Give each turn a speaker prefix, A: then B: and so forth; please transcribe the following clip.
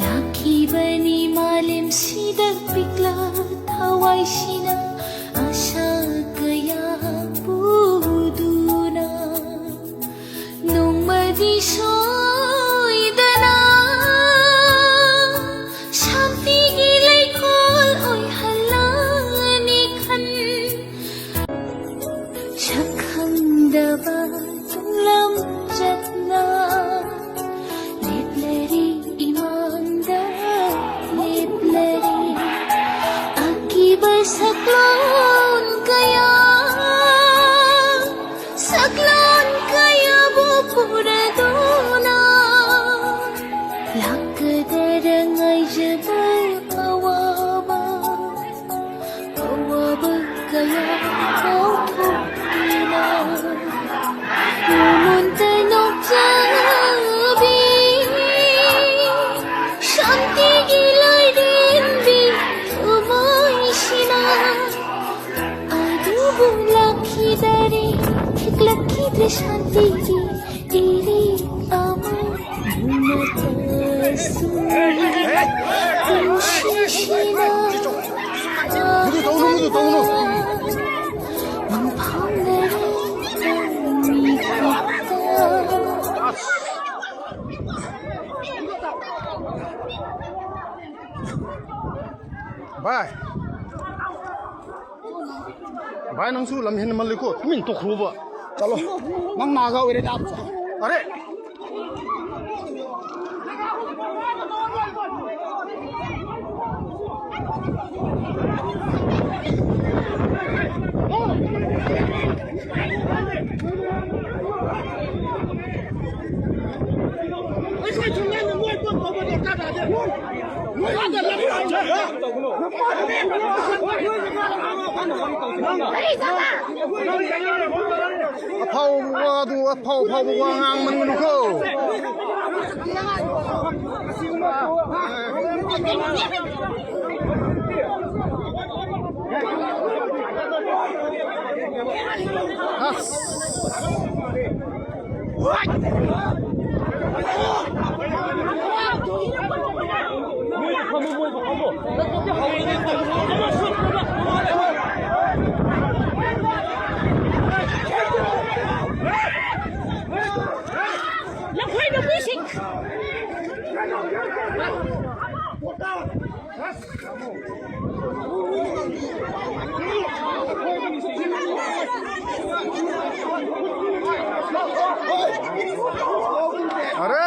A: लाखिबनी मालेमसिदा बिग्ला थावाइसिना आशा गया पुदुना नोंमदि सोइदना शान्ति गिलाइखोल ओइ हल्लानि खन शखंदबा तुंगलम जतना लेप्लरी imanda leplari akibat saklon kaya bupuradona lakadarangai jebal awaba kaya kau thukina mumuntanok jabi शांति गिलाई देंदी तुमाइशिना आदुबु lucky दारे ठीक लखी दे शांति की इरी अमर मुनतसुरी तुशिशिना
B: भाई नंसु लमहेन मल्लिको तुमिन तो खुबा
C: चलो नंग नागा ओरे जाप
B: अरे Phao ngang mình luôn không? अरे